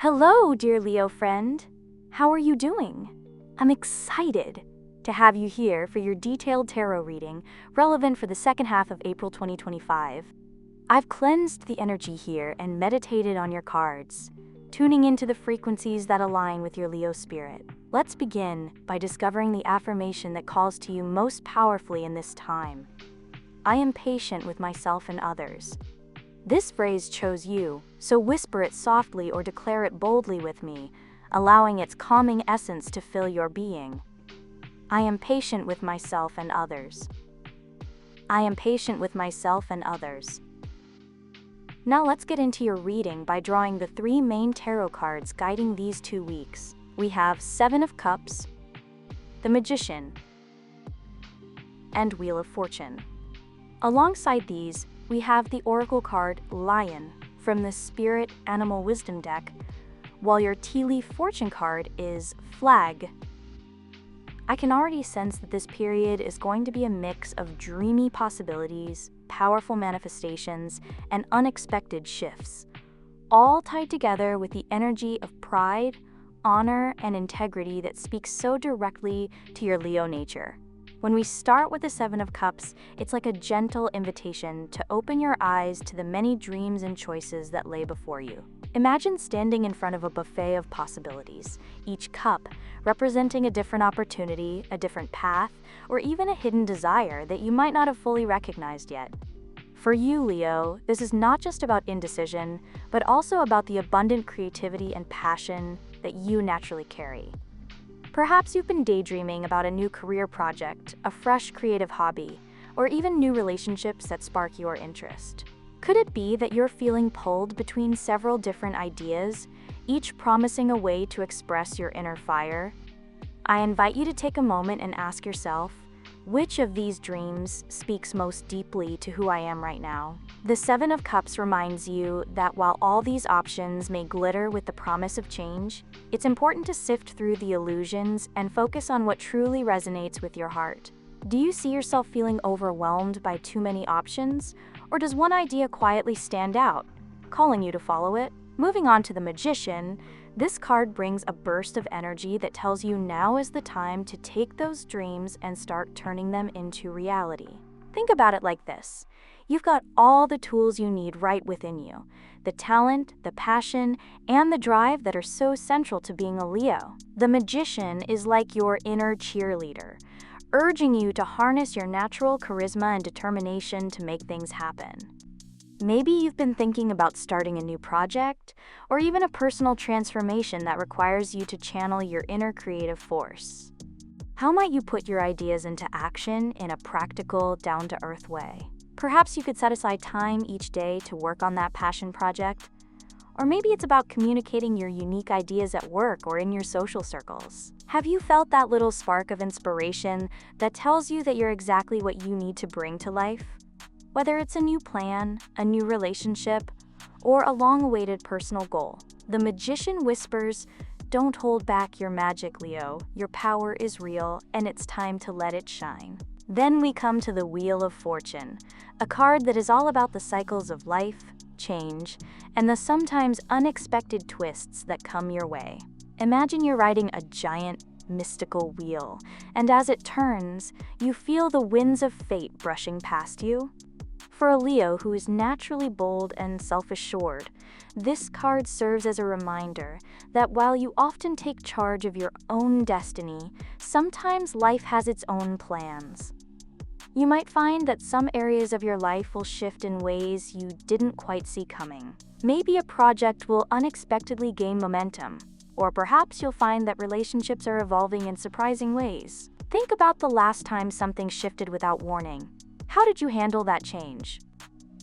Hello, dear Leo friend. How are you doing? I'm excited to have you here for your detailed tarot reading relevant for the second half of April 2025. I've cleansed the energy here and meditated on your cards, tuning into the frequencies that align with your Leo spirit. Let's begin by discovering the affirmation that calls to you most powerfully in this time. I am patient with myself and others. This phrase chose you, so whisper it softly or declare it boldly with me, allowing its calming essence to fill your being. I am patient with myself and others. I am patient with myself and others. Now let's get into your reading by drawing the three main tarot cards guiding these 2 weeks. We have Seven of Cups, the Magician, and Wheel of Fortune. Alongside these, we have the Oracle card Lion from the Spirit Animal Wisdom deck, while your Tea Leaf Fortune card is Flag. I can already sense that this period is going to be a mix of dreamy possibilities, powerful manifestations, and unexpected shifts, all tied together with the energy of pride, honor, and integrity that speaks so directly to your Leo nature. When we start with the Seven of Cups, it's like a gentle invitation to open your eyes to the many dreams and choices that lay before you. Imagine standing in front of a buffet of possibilities, each cup representing a different opportunity, a different path, or even a hidden desire that you might not have fully recognized yet. For you, Leo, this is not just about indecision, but also about the abundant creativity and passion that you naturally carry. Perhaps you've been daydreaming about a new career project, a fresh creative hobby, or even new relationships that spark your interest. Could it be that you're feeling pulled between several different ideas, each promising a way to express your inner fire? I invite you to take a moment and ask yourself, which of these dreams speaks most deeply to who I am right now? The Seven of Cups reminds you that while all these options may glitter with the promise of change, it's important to sift through the illusions and focus on what truly resonates with your heart. Do you see yourself feeling overwhelmed by too many options, or does one idea quietly stand out, calling you to follow it? Moving on to the Magician, this card brings a burst of energy that tells you now is the time to take those dreams and start turning them into reality. Think about it like this. You've got all the tools you need right within you. The talent, the passion, and the drive that are so central to being a Leo. The Magician is like your inner cheerleader, urging you to harness your natural charisma and determination to make things happen. Maybe you've been thinking about starting a new project, or even a personal transformation that requires you to channel your inner creative force. How might you put your ideas into action in a practical, down-to-earth way? Perhaps you could set aside time each day to work on that passion project. Or maybe it's about communicating your unique ideas at work or in your social circles. Have you felt that little spark of inspiration that tells you that you're exactly what you need to bring to life? Whether it's a new plan, a new relationship, or a long-awaited personal goal, the Magician whispers, "Don't hold back your magic, Leo. Your power is real, and it's time to let it shine." Then we come to the Wheel of Fortune, a card that is all about the cycles of life, change, and the sometimes unexpected twists that come your way. Imagine you're riding a giant, mystical wheel, and as it turns, you feel the winds of fate brushing past you. For a Leo who is naturally bold and self-assured, this card serves as a reminder that while you often take charge of your own destiny, sometimes life has its own plans. You might find that some areas of your life will shift in ways you didn't quite see coming. Maybe a project will unexpectedly gain momentum, or perhaps you'll find that relationships are evolving in surprising ways. Think about the last time something shifted without warning. How did you handle that change?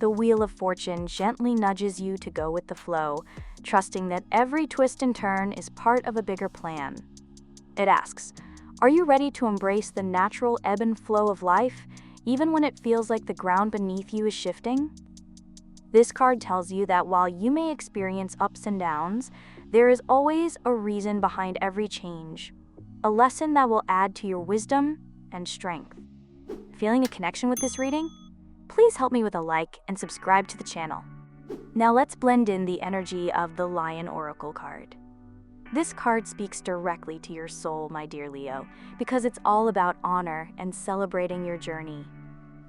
The Wheel of Fortune gently nudges you to go with the flow, trusting that every twist and turn is part of a bigger plan. It asks, are you ready to embrace the natural ebb and flow of life, even when it feels like the ground beneath you is shifting? This card tells you that while you may experience ups and downs, there is always a reason behind every change, a lesson that will add to your wisdom and strength. Feeling a connection with this reading? Please help me with a like and subscribe to the channel. Now let's blend in the energy of the Lion Oracle card. This card speaks directly to your soul, my dear Leo, because it's all about honor and celebrating your journey.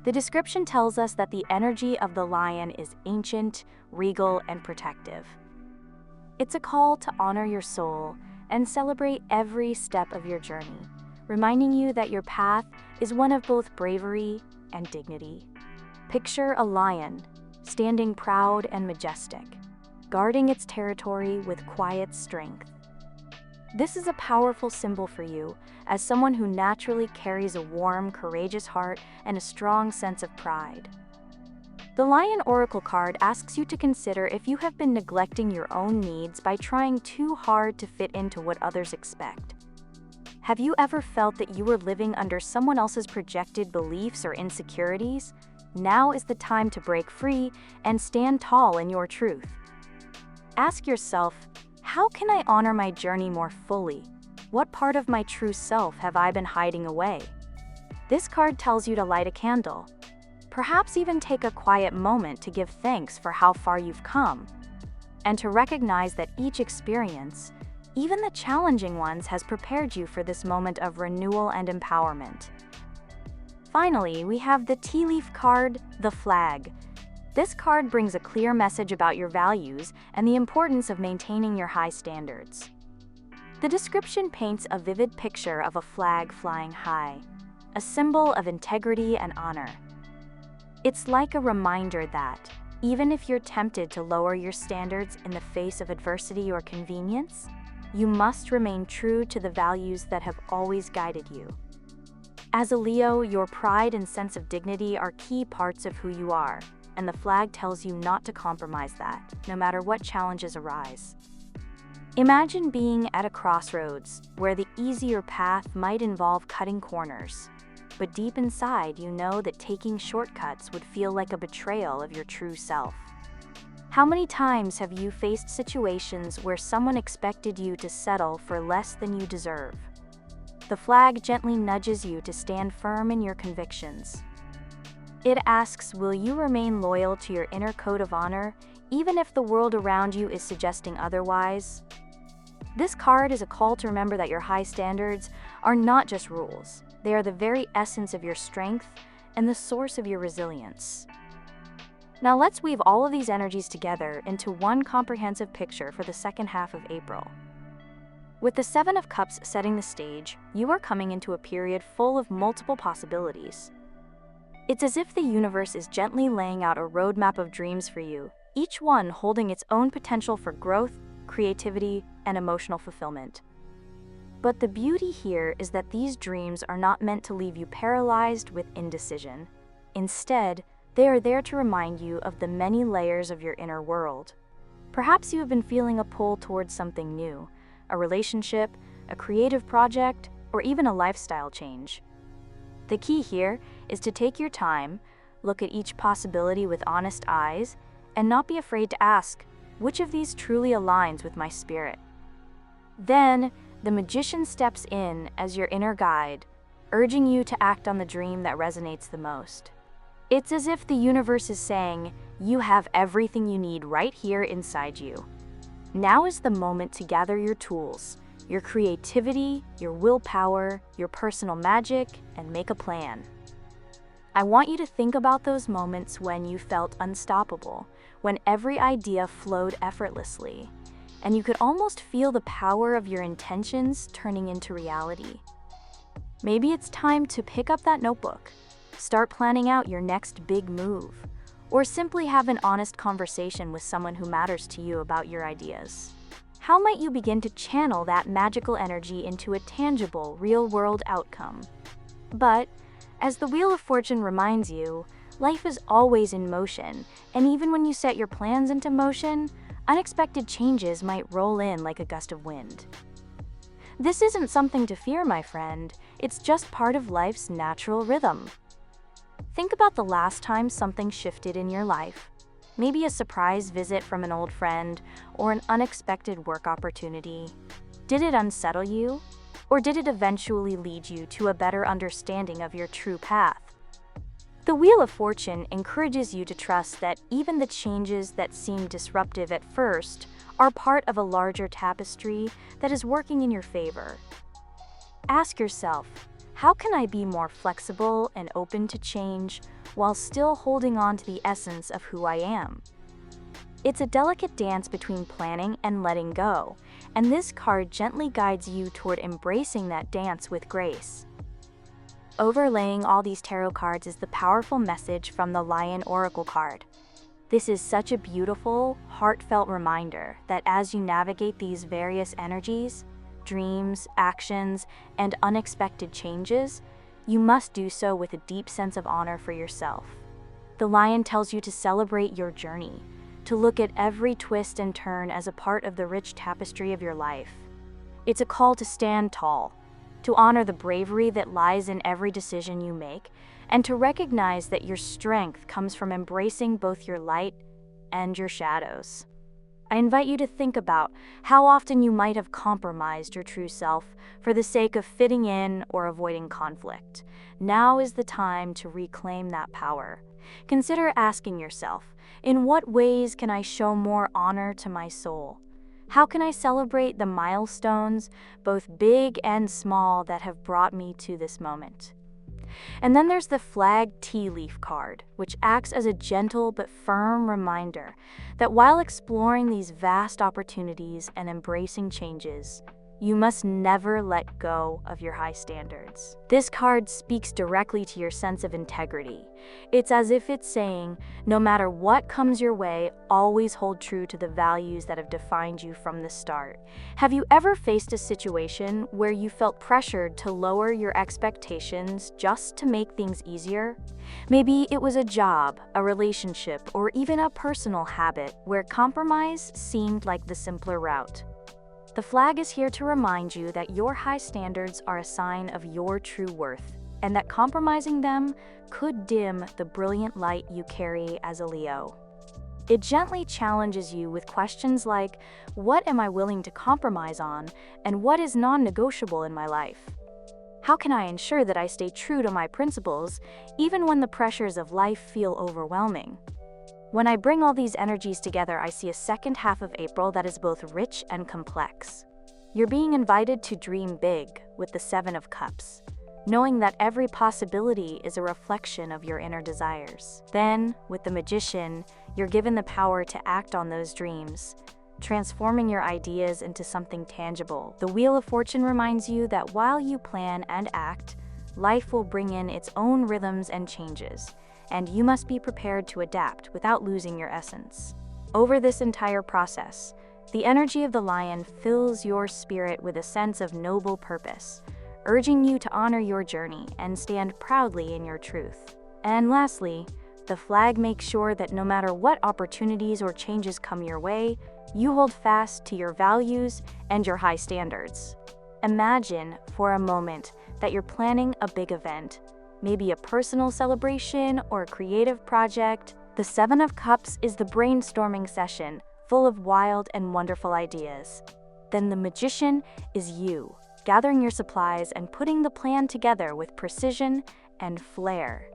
The description tells us that the energy of the lion is ancient, regal, and protective. It's a call to honor your soul and celebrate every step of your journey, reminding you that your path is one of both bravery and dignity. Picture a lion, standing proud and majestic, guarding its territory with quiet strength. This is a powerful symbol for you, as someone who naturally carries a warm, courageous heart and a strong sense of pride. The Lion Oracle card asks you to consider if you have been neglecting your own needs by trying too hard to fit into what others expect. Have you ever felt that you were living under someone else's projected beliefs or insecurities? Now is the time to break free and stand tall in your truth. Ask yourself, how can I honor my journey more fully? What part of my true self have I been hiding away? This card tells you to light a candle. Perhaps even take a quiet moment to give thanks for how far you've come, and to recognize that each experience, even the challenging ones, has prepared you for this moment of renewal and empowerment. Finally, we have the tea leaf card, the flag. This card brings a clear message about your values and the importance of maintaining your high standards. The description paints a vivid picture of a flag flying high, a symbol of integrity and honor. It's like a reminder that, even if you're tempted to lower your standards in the face of adversity or convenience, you must remain true to the values that have always guided you. As a Leo, your pride and sense of dignity are key parts of who you are, and the flag tells you not to compromise that, no matter what challenges arise. Imagine being at a crossroads where the easier path might involve cutting corners, but deep inside you know that taking shortcuts would feel like a betrayal of your true self. How many times have you faced situations where someone expected you to settle for less than you deserve? The flag gently nudges you to stand firm in your convictions. It asks, will you remain loyal to your inner code of honor, even if the world around you is suggesting otherwise? This card is a call to remember that your high standards are not just rules. They are the very essence of your strength and the source of your resilience. Now let's weave all of these energies together into one comprehensive picture for the second half of April. With the Seven of Cups setting the stage, you are coming into a period full of multiple possibilities. It's as if the universe is gently laying out a roadmap of dreams for you, each one holding its own potential for growth, creativity, and emotional fulfillment. But the beauty here is that these dreams are not meant to leave you paralyzed with indecision. Instead, they are there to remind you of the many layers of your inner world. Perhaps you have been feeling a pull towards something new, a relationship, a creative project, or even a lifestyle change. The key here is to take your time, look at each possibility with honest eyes, and not be afraid to ask, which of these truly aligns with my spirit? Then, the magician steps in as your inner guide, urging you to act on the dream that resonates the most. It's as if the universe is saying, you have everything you need right here inside you. Now is the moment to gather your tools, your creativity, your willpower, your personal magic, and make a plan. I want you to think about those moments when you felt unstoppable, when every idea flowed effortlessly, and you could almost feel the power of your intentions turning into reality. Maybe it's time to pick up that notebook, start planning out your next big move, or simply have an honest conversation with someone who matters to you about your ideas. How might you begin to channel that magical energy into a tangible, real-world outcome? But, as the Wheel of Fortune reminds you, life is always in motion, and even when you set your plans into motion, unexpected changes might roll in like a gust of wind. This isn't something to fear, my friend. It's just part of life's natural rhythm. Think about the last time something shifted in your life. Maybe a surprise visit from an old friend or an unexpected work opportunity. Did it unsettle you? Or did it eventually lead you to a better understanding of your true path? The Wheel of Fortune encourages you to trust that even the changes that seem disruptive at first are part of a larger tapestry that is working in your favor. Ask yourself, how can I be more flexible and open to change while still holding on to the essence of who I am? It's a delicate dance between planning and letting go, and this card gently guides you toward embracing that dance with grace. Overlaying all these tarot cards is the powerful message from the Lion Oracle card. This is such a beautiful, heartfelt reminder that as you navigate these various energies, dreams, actions, and unexpected changes, you must do so with a deep sense of honor for yourself. The Lion tells you to celebrate your journey, to look at every twist and turn as a part of the rich tapestry of your life. It's a call to stand tall, to honor the bravery that lies in every decision you make, and to recognize that your strength comes from embracing both your light and your shadows. I invite you to think about how often you might have compromised your true self for the sake of fitting in or avoiding conflict. Now is the time to reclaim that power. Consider asking yourself, in what ways can I show more honor to my soul? How can I celebrate the milestones, both big and small, that have brought me to this moment? And then there's the Flag Tea Leaf card, which acts as a gentle but firm reminder that while exploring these vast opportunities and embracing changes, you must never let go of your high standards. This card speaks directly to your sense of integrity. It's as if it's saying, no matter what comes your way, always hold true to the values that have defined you from the start. Have you ever faced a situation where you felt pressured to lower your expectations just to make things easier? Maybe it was a job, a relationship, or even a personal habit where compromise seemed like the simpler route. The flag is here to remind you that your high standards are a sign of your true worth, and that compromising them could dim the brilliant light you carry as a Leo. It gently challenges you with questions like, what am I willing to compromise on, and what is non-negotiable in my life? How can I ensure that I stay true to my principles, even when the pressures of life feel overwhelming? When I bring all these energies together, I see a second half of April that is both rich and complex. You're being invited to dream big with the Seven of Cups, knowing that every possibility is a reflection of your inner desires. Then, with the Magician, you're given the power to act on those dreams, transforming your ideas into something tangible. The Wheel of Fortune reminds you that while you plan and act, life will bring in its own rhythms and changes, and you must be prepared to adapt without losing your essence. Over this entire process, the energy of the Lion fills your spirit with a sense of noble purpose, urging you to honor your journey and stand proudly in your truth. And lastly, the flag makes sure that no matter what opportunities or changes come your way, you hold fast to your values and your high standards. Imagine for a moment that you're planning a big event, maybe a personal celebration or a creative project. The Seven of Cups is the brainstorming session, full of wild and wonderful ideas. Then the Magician is you, gathering your supplies and putting the plan together with precision and flair.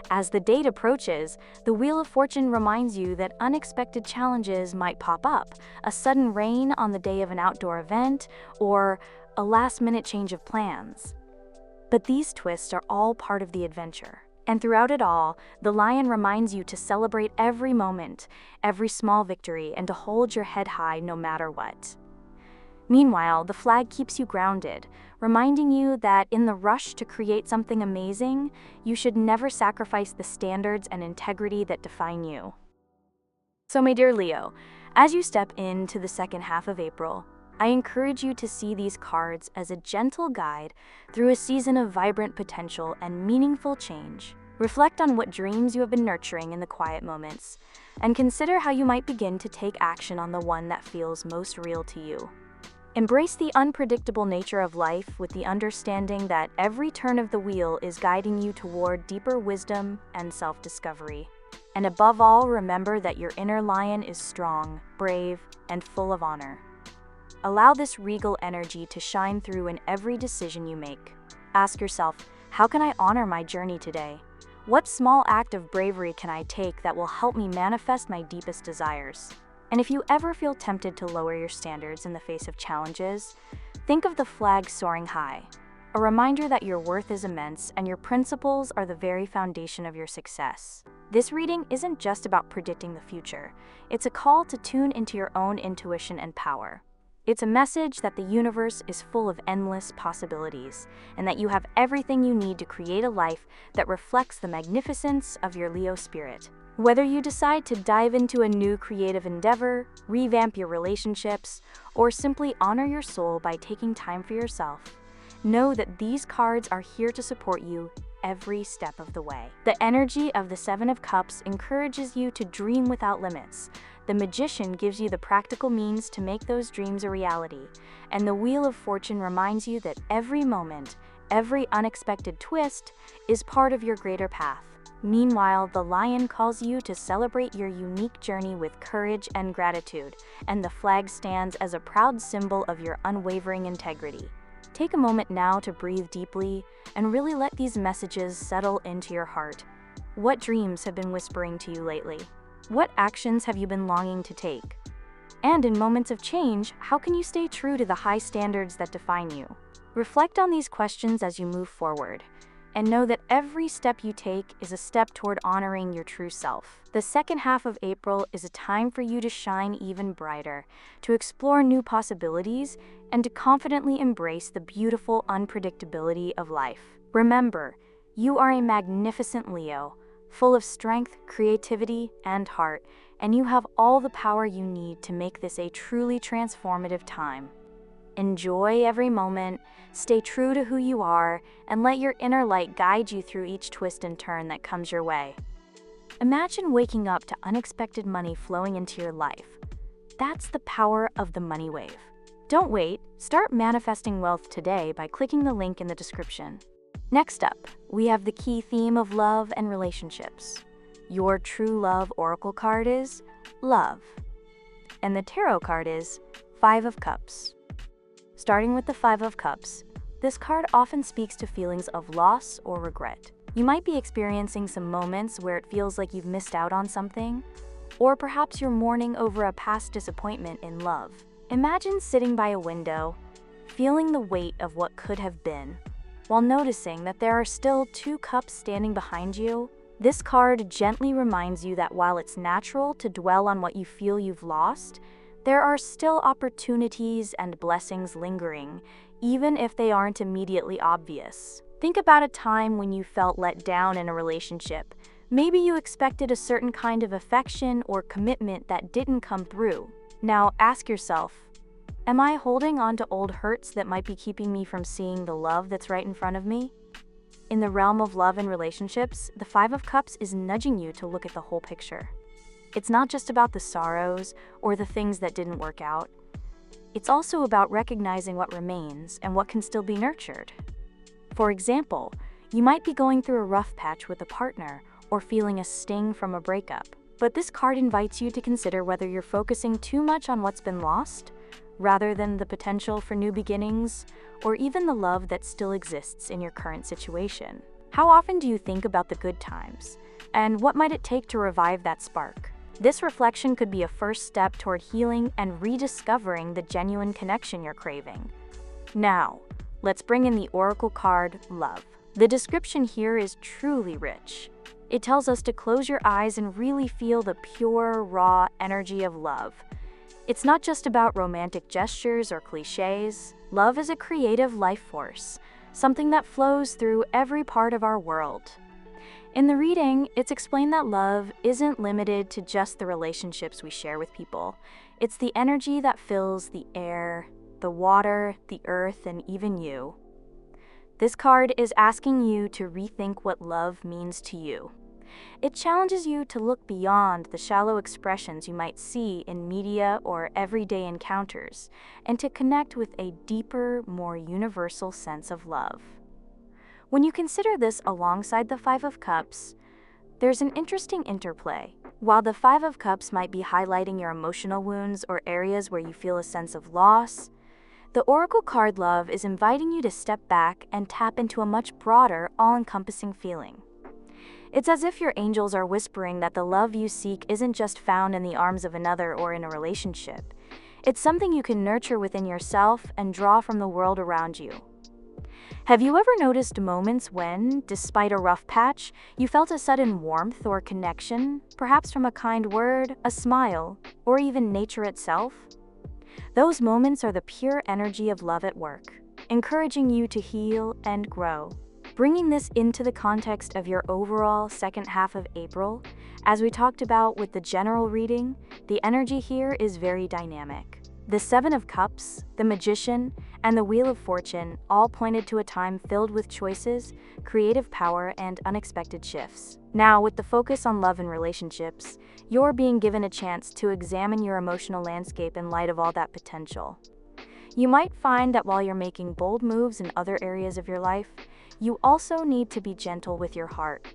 As the date approaches, the Wheel of Fortune reminds you that unexpected challenges might pop up, a sudden rain on the day of an outdoor event, or a last-minute change of plans. But these twists are all part of the adventure. And throughout it all, the Lion reminds you to celebrate every moment, every small victory, and to hold your head high no matter what. Meanwhile, the flag keeps you grounded, reminding you that in the rush to create something amazing, you should never sacrifice the standards and integrity that define you. So, my dear Leo, as you step into the second half of April, I encourage you to see these cards as a gentle guide through a season of vibrant potential and meaningful change. Reflect on what dreams you have been nurturing in the quiet moments, and consider how you might begin to take action on the one that feels most real to you. Embrace the unpredictable nature of life with the understanding that every turn of the wheel is guiding you toward deeper wisdom and self-discovery. And above all, remember that your inner lion is strong, brave, and full of honor. Allow this regal energy to shine through in every decision you make. Ask yourself, how can I honor my journey today? What small act of bravery can I take that will help me manifest my deepest desires? And if you ever feel tempted to lower your standards in the face of challenges, think of the flag soaring high, a reminder that your worth is immense and your principles are the very foundation of your success. This reading isn't just about predicting the future. It's a call to tune into your own intuition and power. It's a message that the universe is full of endless possibilities, and that you have everything you need to create a life that reflects the magnificence of your Leo spirit. Whether you decide to dive into a new creative endeavor, revamp your relationships, or simply honor your soul by taking time for yourself, know that these cards are here to support you every step of the way. The energy of the Seven of Cups encourages you to dream without limits. The Magician gives you the practical means to make those dreams a reality, and the Wheel of Fortune reminds you that every moment, every unexpected twist, is part of your greater path. Meanwhile, the Lion calls you to celebrate your unique journey with courage and gratitude, and the flag stands as a proud symbol of your unwavering integrity. Take a moment now to breathe deeply and really let these messages settle into your heart. What dreams have been whispering to you lately? What actions have you been longing to take? And in moments of change, how can you stay true to the high standards that define you? Reflect on these questions as you move forward, and know that every step you take is a step toward honoring your true self. The second half of April is a time for you to shine even brighter, to explore new possibilities, and to confidently embrace the beautiful unpredictability of life. Remember, you are a magnificent Leo, full of strength, creativity, and heart, and you have all the power you need to make this a truly transformative time. Enjoy every moment, stay true to who you are, and let your inner light guide you through each twist and turn that comes your way. Imagine waking up to unexpected money flowing into your life. That's the power of the money wave. Don't wait, start manifesting wealth today by clicking the link in the description. Next up, we have the key theme of love and relationships. Your true love oracle card is love, and the tarot card is Five of Cups. Starting with the Five of Cups, this card often speaks to feelings of loss or regret. You might be experiencing some moments where it feels like you've missed out on something, or perhaps you're mourning over a past disappointment in love. Imagine sitting by a window, feeling the weight of what could have been, while noticing that there are still two cups standing behind you. This card gently reminds you that while it's natural to dwell on what you feel you've lost, there are still opportunities and blessings lingering, even if they aren't immediately obvious. Think about a time when you felt let down in a relationship. Maybe you expected a certain kind of affection or commitment that didn't come through. Now ask yourself, am I holding on to old hurts that might be keeping me from seeing the love that's right in front of me? In the realm of love and relationships, the Five of Cups is nudging you to look at the whole picture. It's not just about the sorrows or the things that didn't work out. It's also about recognizing what remains and what can still be nurtured. For example, you might be going through a rough patch with a partner or feeling a sting from a breakup. But this card invites you to consider whether you're focusing too much on what's been lost, rather than the potential for new beginnings, or even the love that still exists in your current situation. How often do you think about the good times? And what might it take to revive that spark? This reflection could be a first step toward healing and rediscovering the genuine connection you're craving. Now, let's bring in the oracle card, Love. The description here is truly rich. It tells us to close your eyes and really feel the pure, raw energy of love. It's not just about romantic gestures or cliches. Love is a creative life force, something that flows through every part of our world. In the reading, it's explained that love isn't limited to just the relationships we share with people. It's the energy that fills the air, the water, the earth, and even you. This card is asking you to rethink what love means to you. It challenges you to look beyond the shallow expressions you might see in media or everyday encounters, and to connect with a deeper, more universal sense of love. When you consider this alongside the Five of Cups, there's an interesting interplay. While the Five of Cups might be highlighting your emotional wounds or areas where you feel a sense of loss, the Oracle card Love is inviting you to step back and tap into a much broader, all-encompassing feeling. It's as if your angels are whispering that the love you seek isn't just found in the arms of another or in a relationship. It's something you can nurture within yourself and draw from the world around you. Have you ever noticed moments when, despite a rough patch, you felt a sudden warmth or connection, perhaps from a kind word, a smile, or even nature itself? Those moments are the pure energy of love at work, encouraging you to heal and grow. Bringing this into the context of your overall second half of April, as we talked about with the general reading, the energy here is very dynamic. The Seven of Cups, the Magician, and the Wheel of Fortune all pointed to a time filled with choices, creative power, and unexpected shifts. Now, with the focus on love and relationships, you're being given a chance to examine your emotional landscape in light of all that potential. You might find that while you're making bold moves in other areas of your life, you also need to be gentle with your heart.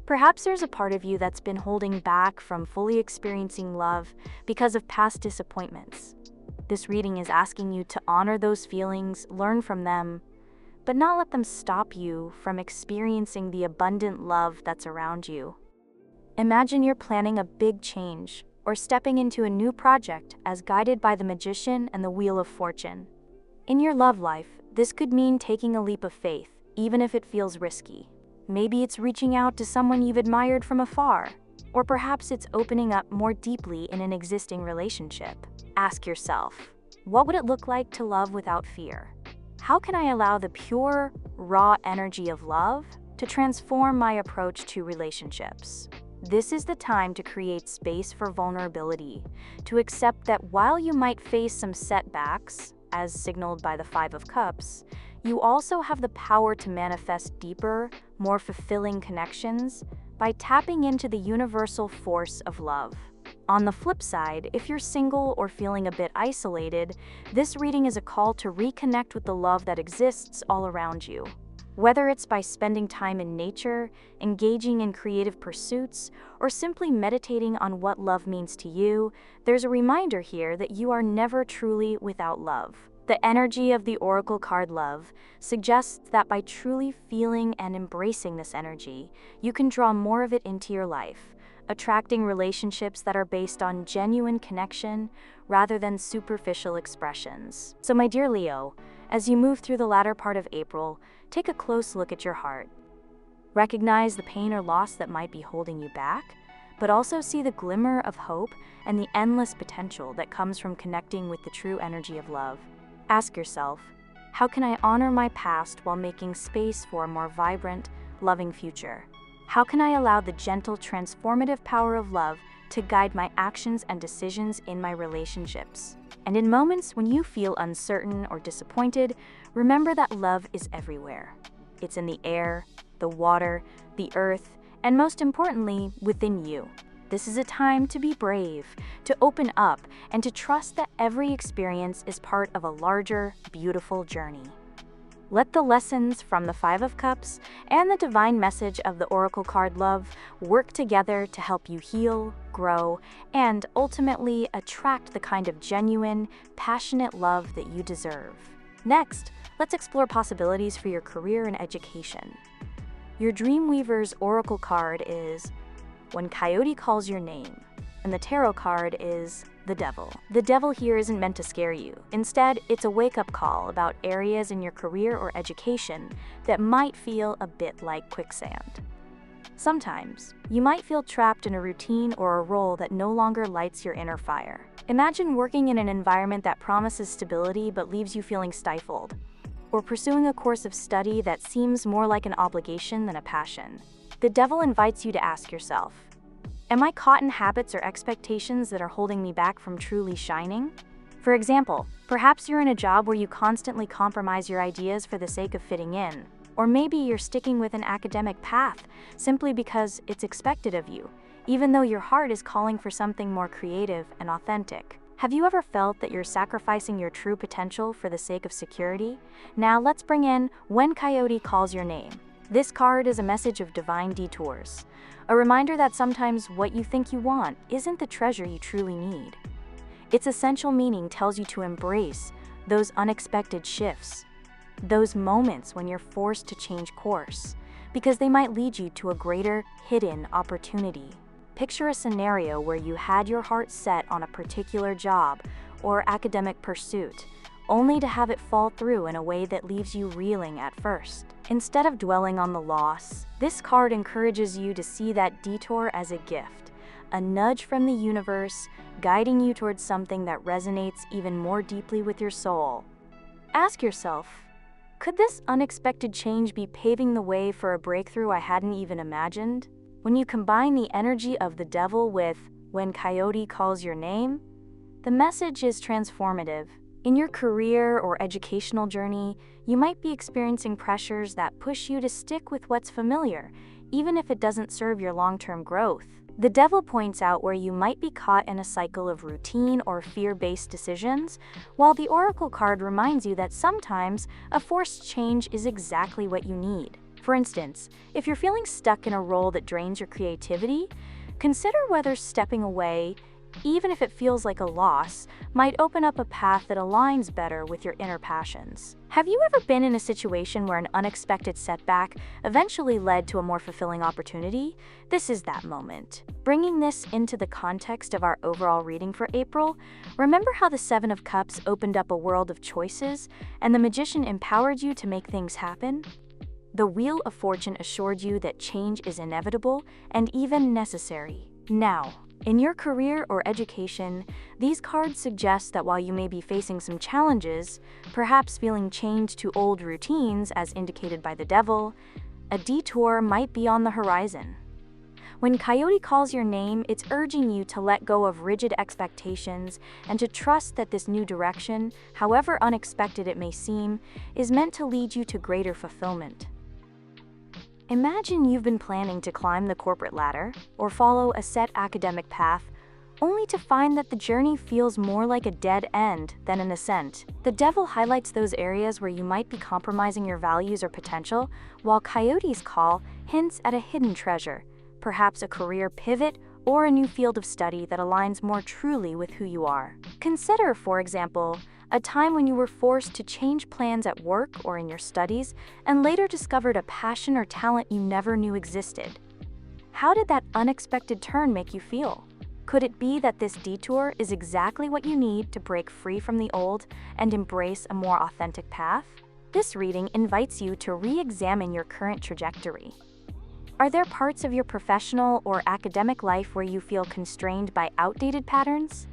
Perhaps there's a part of you that's been holding back from fully experiencing love because of past disappointments. This reading is asking you to honor those feelings, learn from them, but not let them stop you from experiencing the abundant love that's around you. Imagine you're planning a big change or stepping into a new project as guided by the Magician and the Wheel of Fortune. In your love life, this could mean taking a leap of faith, even if it feels risky. Maybe it's reaching out to someone you've admired from afar, or perhaps it's opening up more deeply in an existing relationship. Ask yourself, what would it look like to love without fear? How can I allow the pure, raw energy of love to transform my approach to relationships? This is the time to create space for vulnerability, to accept that while you might face some setbacks, as signaled by the Five of Cups, you also have the power to manifest deeper, more fulfilling connections by tapping into the universal force of love. On the flip side, if you're single or feeling a bit isolated, this reading is a call to reconnect with the love that exists all around you. Whether it's by spending time in nature, engaging in creative pursuits, or simply meditating on what love means to you, there's a reminder here that you are never truly without love. The energy of the Oracle card Love suggests that by truly feeling and embracing this energy, you can draw more of it into your life, attracting relationships that are based on genuine connection rather than superficial expressions. So my dear Leo, as you move through the latter part of April, take a close look at your heart. Recognize the pain or loss that might be holding you back, but also see the glimmer of hope and the endless potential that comes from connecting with the true energy of love. Ask yourself, how can I honor my past while making space for a more vibrant, loving future? How can I allow the gentle, transformative power of love to guide my actions and decisions in my relationships? And in moments when you feel uncertain or disappointed, remember that love is everywhere. It's in the air, the water, the earth, and most importantly, within you. This is a time to be brave, to open up, and to trust that every experience is part of a larger, beautiful journey. Let the lessons from the Five of Cups and the divine message of the Oracle card Love work together to help you heal, grow, and ultimately attract the kind of genuine, passionate love that you deserve. Next, let's explore possibilities for your career and education. Your Dreamweaver's Oracle card is When Coyote Calls Your Name, and the Tarot card is the Devil. The Devil here isn't meant to scare you. Instead, it's a wake-up call about areas in your career or education that might feel a bit like quicksand. Sometimes, you might feel trapped in a routine or a role that no longer lights your inner fire. Imagine working in an environment that promises stability but leaves you feeling stifled, or pursuing a course of study that seems more like an obligation than a passion. The Devil invites you to ask yourself, am I caught in habits or expectations that are holding me back from truly shining? For example, perhaps you're in a job where you constantly compromise your ideas for the sake of fitting in, or maybe you're sticking with an academic path simply because it's expected of you, even though your heart is calling for something more creative and authentic. Have you ever felt that you're sacrificing your true potential for the sake of security? Now let's bring in When Coyote Calls Your Name. This card is a message of divine detours, a reminder that sometimes what you think you want isn't the treasure you truly need. Its essential meaning tells you to embrace those unexpected shifts, those moments when you're forced to change course, because they might lead you to a greater, hidden opportunity. Picture a scenario where you had your heart set on a particular job or academic pursuit, only to have it fall through in a way that leaves you reeling at first. Instead of dwelling on the loss, this card encourages you to see that detour as a gift, a nudge from the universe, guiding you towards something that resonates even more deeply with your soul. Ask yourself, could this unexpected change be paving the way for a breakthrough I hadn't even imagined? When you combine the energy of the devil with "when coyote calls your name," the message is transformative. In your career or educational journey, you might be experiencing pressures that push you to stick with what's familiar, even if it doesn't serve your long-term growth. The devil points out where you might be caught in a cycle of routine or fear-based decisions, while the oracle card reminds you that sometimes a forced change is exactly what you need. For instance, if you're feeling stuck in a role that drains your creativity, consider whether stepping away, even if it feels like a loss, might open up a path that aligns better with your inner passions. Have you ever been in a situation where an unexpected setback eventually led to a more fulfilling opportunity? This is that moment. Bringing this into the context of our overall reading for April, remember how the Seven of Cups opened up a world of choices, and the Magician empowered you to make things happen? The Wheel of Fortune assured you that change is inevitable and even necessary. Now, in your career or education, these cards suggest that while you may be facing some challenges, perhaps feeling chained to old routines as indicated by the devil, a detour might be on the horizon. When coyote calls your name, it's urging you to let go of rigid expectations and to trust that this new direction, however unexpected it may seem, is meant to lead you to greater fulfillment. Imagine you've been planning to climb the corporate ladder or follow a set academic path, only to find that the journey feels more like a dead end than an ascent. The devil highlights those areas where you might be compromising your values or potential, while coyote's call hints at a hidden treasure, perhaps a career pivot or a new field of study that aligns more truly with who you are. Consider, for example, a time when you were forced to change plans at work or in your studies and later discovered a passion or talent you never knew existed. How did that unexpected turn make you feel? Could it be that this detour is exactly what you need to break free from the old and embrace a more authentic path? This reading invites you to re-examine your current trajectory. Are there parts of your professional or academic life where you feel constrained by outdated patterns?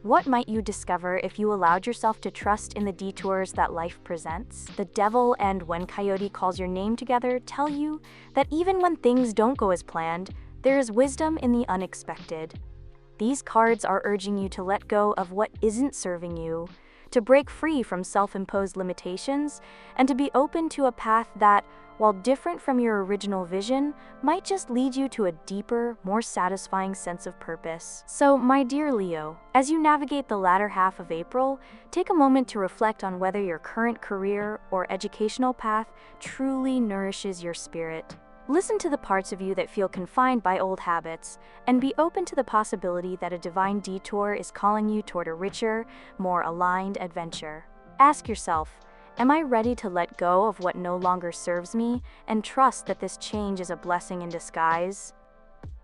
What might you discover if you allowed yourself to trust in the detours that life presents? The devil and when coyote calls your name together tell you that even when things don't go as planned, there is wisdom in the unexpected. These cards are urging you to let go of what isn't serving you, to break free from self-imposed limitations, and to be open to a path that, while different from your original vision, might just lead you to a deeper, more satisfying sense of purpose. So, my dear Leo, as you navigate the latter half of April, take a moment to reflect on whether your current career or educational path truly nourishes your spirit. Listen to the parts of you that feel confined by old habits, and be open to the possibility that a divine detour is calling you toward a richer, more aligned adventure. Ask yourself, am I ready to let go of what no longer serves me and trust that this change is a blessing in disguise?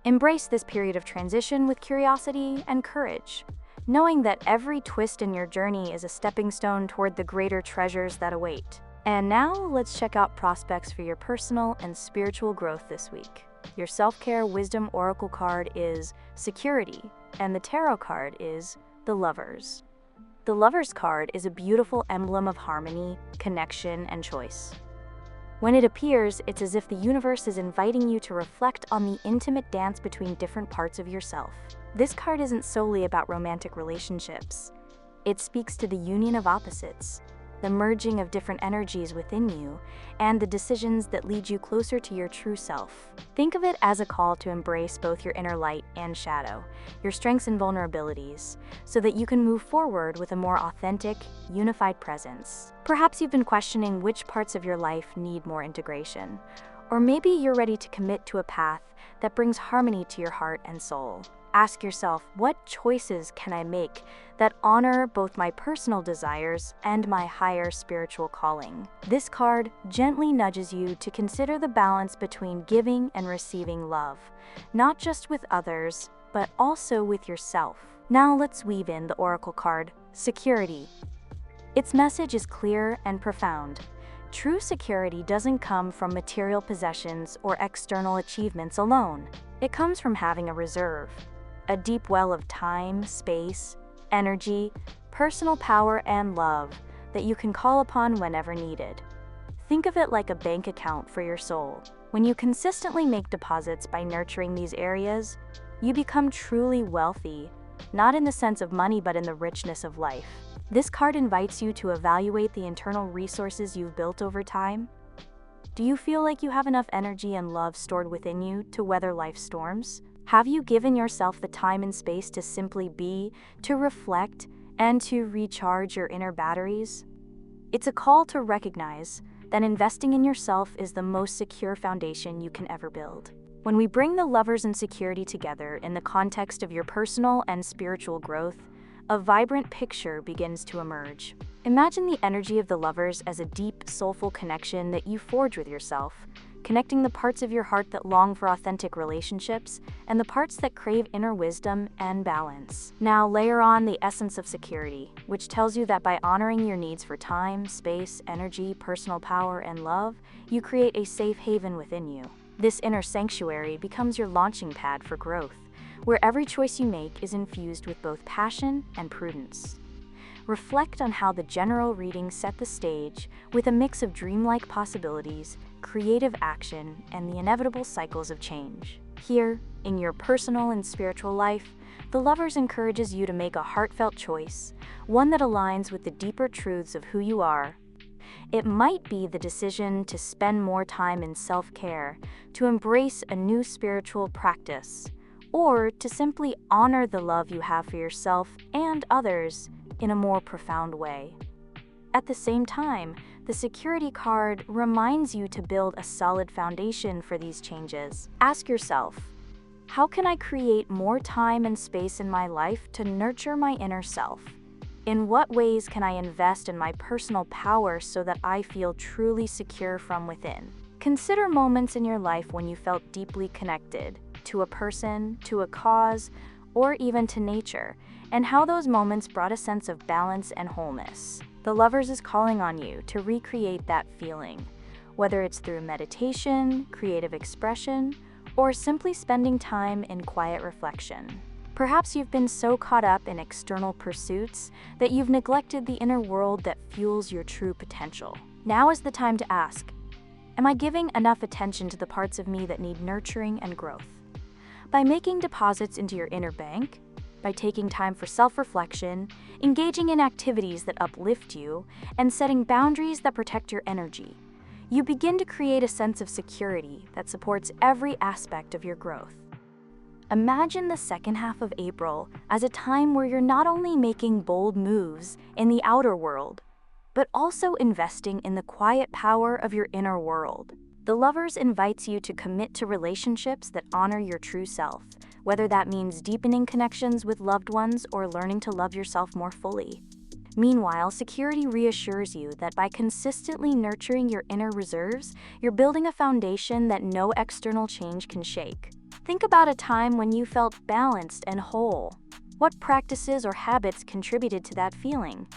Embrace this period of transition with curiosity and courage, knowing that every twist in your journey is a stepping stone toward the greater treasures that await. And now, let's check out prospects for your personal and spiritual growth this week. Your self-care wisdom oracle card is Security, and the tarot card is the Lovers. The Lovers card is a beautiful emblem of harmony, connection, and choice. When it appears, it's as if the universe is inviting you to reflect on the intimate dance between different parts of yourself. This card isn't solely about romantic relationships. It speaks to the union of opposites, the merging of different energies within you, and the decisions that lead you closer to your true self. Think of it as a call to embrace both your inner light and shadow, your strengths and vulnerabilities, so that you can move forward with a more authentic, unified presence. Perhaps you've been questioning which parts of your life need more integration, or maybe you're ready to commit to a path that brings harmony to your heart and soul. Ask yourself, what choices can I make that honor both my personal desires and my higher spiritual calling? This card gently nudges you to consider the balance between giving and receiving love, not just with others, but also with yourself. Now let's weave in the oracle card, security. Its message is clear and profound. True security doesn't come from material possessions or external achievements alone. It comes from having a reserve, a deep well of time, space, energy, personal power, and love that you can call upon whenever needed. Think of it like a bank account for your soul. When you consistently make deposits by nurturing these areas, you become truly wealthy, not in the sense of money but in the richness of life. This card invites you to evaluate the internal resources you've built over time. Do you feel like you have enough energy and love stored within you to weather life's storms? Have you given yourself the time and space to simply be, to reflect, and to recharge your inner batteries? It's a call to recognize that investing in yourself is the most secure foundation you can ever build. When we bring the lovers and security together in the context of your personal and spiritual growth, a vibrant picture begins to emerge. Imagine the energy of the lovers as a deep, soulful connection that you forge with yourself, connecting the parts of your heart that long for authentic relationships and the parts that crave inner wisdom and balance. Now layer on the essence of security, which tells you that by honoring your needs for time, space, energy, personal power, and love, you create a safe haven within you. This inner sanctuary becomes your launching pad for growth, where every choice you make is infused with both passion and prudence. Reflect on how the general reading set the stage with a mix of dreamlike possibilities, creative action, and the inevitable cycles of change. Here, in your personal and spiritual life, the Lovers encourages you to make a heartfelt choice, one that aligns with the deeper truths of who you are. It might be the decision to spend more time in self-care, to embrace a new spiritual practice, or to simply honor the love you have for yourself and others in a more profound way. At the same time, the security card reminds you to build a solid foundation for these changes. Ask yourself, how can I create more time and space in my life to nurture my inner self? In what ways can I invest in my personal power so that I feel truly secure from within? Consider moments in your life when you felt deeply connected to a person, to a cause, or even to nature, and how those moments brought a sense of balance and wholeness. The Lovers is calling on you to recreate that feeling, whether it's through meditation, creative expression, or simply spending time in quiet reflection. Perhaps you've been so caught up in external pursuits that you've neglected the inner world that fuels your true potential. Now is the time to ask, am I giving enough attention to the parts of me that need nurturing and growth? By making deposits into your inner bank, by taking time for self-reflection, engaging in activities that uplift you, and setting boundaries that protect your energy, you begin to create a sense of security that supports every aspect of your growth. Imagine the second half of April as a time where you're not only making bold moves in the outer world, but also investing in the quiet power of your inner world. The Lovers invites you to commit to relationships that honor your true self, whether that means deepening connections with loved ones or learning to love yourself more fully. Meanwhile, security reassures you that by consistently nurturing your inner reserves, you're building a foundation that no external change can shake. Think about a time when you felt balanced and whole. What practices or habits contributed to that feeling?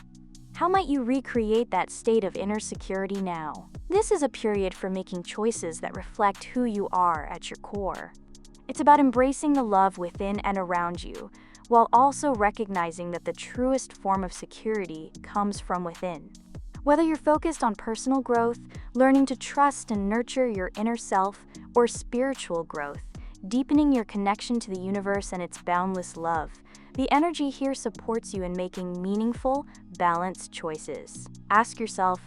How might you recreate that state of inner security now? This is a period for making choices that reflect who you are at your core. It's about embracing the love within and around you, while also recognizing that the truest form of security comes from within. Whether you're focused on personal growth, learning to trust and nurture your inner self, or spiritual growth, deepening your connection to the universe and its boundless love, the energy here supports you in making meaningful, balanced choices. Ask yourself,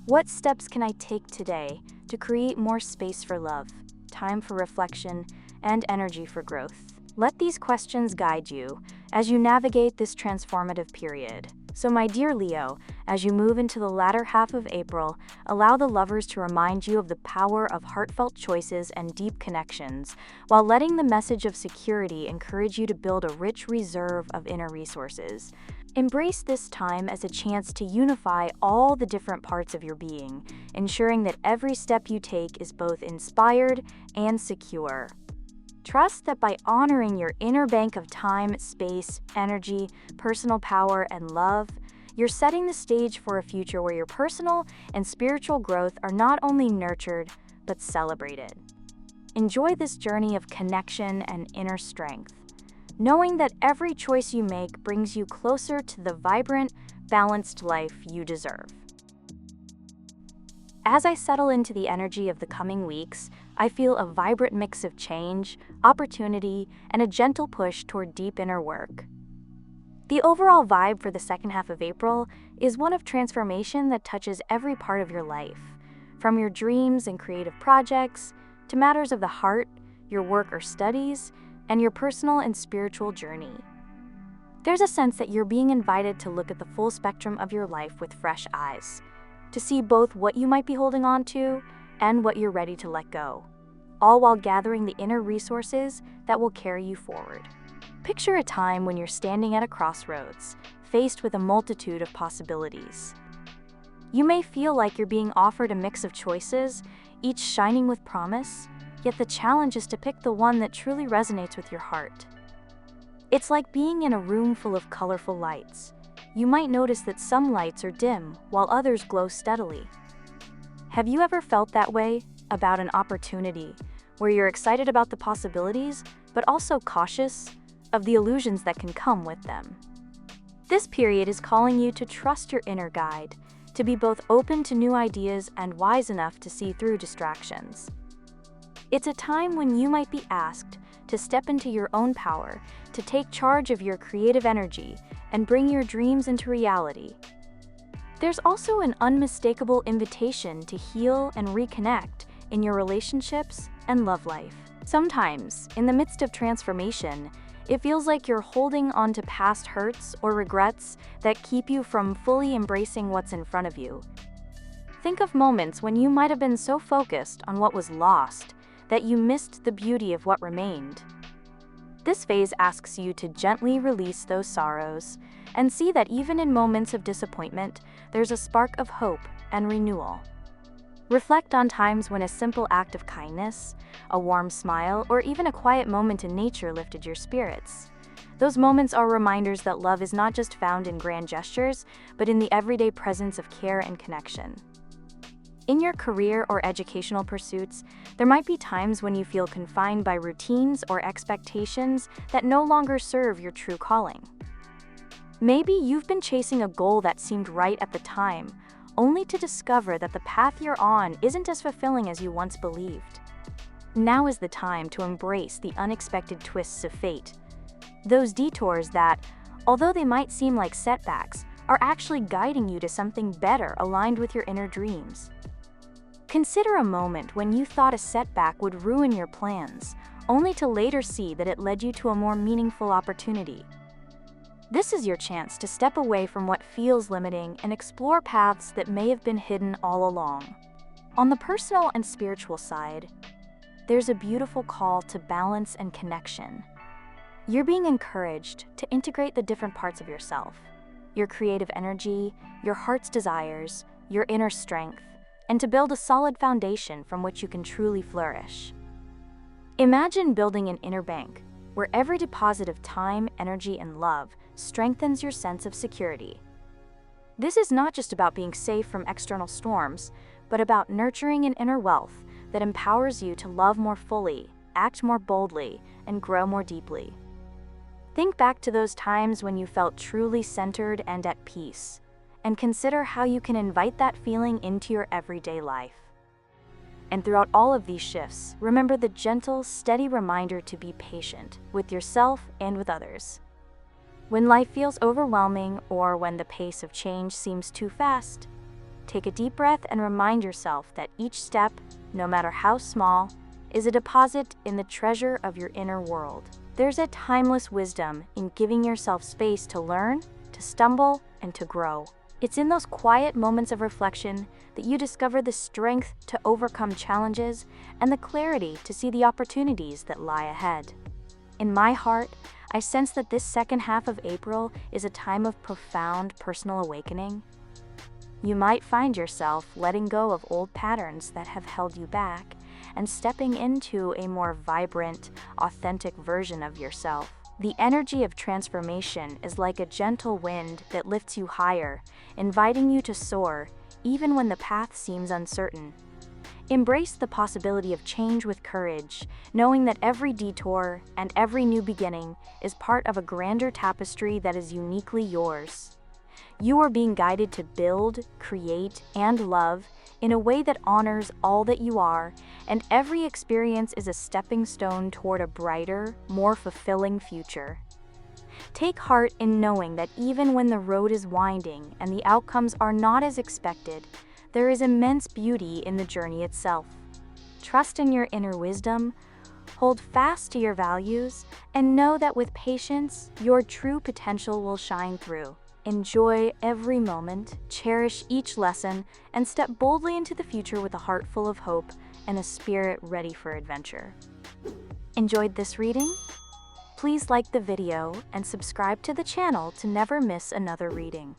what steps can I take today to create more space for love, time for reflection, and energy for growth? Let these questions guide you as you navigate this transformative period. So my dear Leo, As you move into the latter half of April, allow the lovers to remind you of the power of heartfelt choices and deep connections, while letting the message of security encourage you to build a rich reserve of inner resources. Embrace this time as a chance to unify all the different parts of your being, ensuring that every step you take is both inspired and secure. Trust that by honoring your inner bank of time, space, energy, personal power, and love, you're setting the stage for a future where your personal and spiritual growth are not only nurtured, but celebrated. Enjoy this journey of connection and inner strength, knowing that every choice you make brings you closer to the vibrant, balanced life you deserve. As I settle into the energy of the coming weeks, I feel a vibrant mix of change, opportunity, and a gentle push toward deep inner work. The overall vibe for the second half of April is one of transformation that touches every part of your life, from your dreams and creative projects to matters of the heart, your work or studies, and your personal and spiritual journey. There's a sense that you're being invited to look at the full spectrum of your life with fresh eyes, to see both what you might be holding on to and what you're ready to let go, all while gathering the inner resources that will carry you forward. Picture a time when you're standing at a crossroads, faced with a multitude of possibilities. You may feel like you're being offered a mix of choices, each shining with promise, yet the challenge is to pick the one that truly resonates with your heart. It's like being in a room full of colorful lights. You might notice that some lights are dim while others glow steadily. Have you ever felt that way about an opportunity, where you're excited about the possibilities, but also cautious of the illusions that can come with them? This period is calling you to trust your inner guide, to be both open to new ideas and wise enough to see through distractions. It's a time when you might be asked to step into your own power, to take charge of your creative energy, and bring your dreams into reality. There's also an unmistakable invitation to heal and reconnect in your relationships and love life. Sometimes, in the midst of transformation, it feels like you're holding on to past hurts or regrets that keep you from fully embracing what's in front of you. Think of moments when you might have been so focused on what was lost that you missed the beauty of what remained. This phase asks you to gently release those sorrows and see that even in moments of disappointment, there's a spark of hope and renewal. Reflect on times when a simple act of kindness, a warm smile, or even a quiet moment in nature lifted your spirits. Those moments are reminders that love is not just found in grand gestures, but in the everyday presence of care and connection. In your career or educational pursuits, there might be times when you feel confined by routines or expectations that no longer serve your true calling. Maybe you've been chasing a goal that seemed right at the time, only to discover that the path you're on isn't as fulfilling as you once believed. Now is the time to embrace the unexpected twists of fate. Those detours that, although they might seem like setbacks, are actually guiding you to something better aligned with your inner dreams. Consider a moment when you thought a setback would ruin your plans, only to later see that it led you to a more meaningful opportunity. This is your chance to step away from what feels limiting and explore paths that may have been hidden all along. On the personal and spiritual side, there's a beautiful call to balance and connection. You're being encouraged to integrate the different parts of yourself, your creative energy, your heart's desires, your inner strength, and to build a solid foundation from which you can truly flourish. Imagine building an inner bank, where every deposit of time, energy, and love strengthens your sense of security. This is not just about being safe from external storms, but about nurturing an inner wealth that empowers you to love more fully, act more boldly, and grow more deeply. Think back to those times when you felt truly centered and at peace, and consider how you can invite that feeling into your everyday life. And throughout all of these shifts, remember the gentle, steady reminder to be patient with yourself and with others. When life feels overwhelming or when the pace of change seems too fast, take a deep breath and remind yourself that each step, no matter how small, is a deposit in the treasure of your inner world. There's a timeless wisdom in giving yourself space to learn, to stumble, and to grow. It's in those quiet moments of reflection that you discover the strength to overcome challenges and the clarity to see the opportunities that lie ahead. In my heart, I sense that this second half of April is a time of profound personal awakening. You might find yourself letting go of old patterns that have held you back and stepping into a more vibrant, authentic version of yourself. The energy of transformation is like a gentle wind that lifts you higher, inviting you to soar, even when the path seems uncertain. Embrace the possibility of change with courage, knowing that every detour and every new beginning is part of a grander tapestry that is uniquely yours. You are being guided to build, create, and love in a way that honors all that you are, and every experience is a stepping stone toward a brighter, more fulfilling future. Take heart in knowing that even when the road is winding and the outcomes are not as expected, there is immense beauty in the journey itself. Trust in your inner wisdom, hold fast to your values, and know that with patience, your true potential will shine through. Enjoy every moment, cherish each lesson, and step boldly into the future with a heart full of hope and a spirit ready for adventure. Enjoyed this reading? Please like the video and subscribe to the channel to never miss another reading.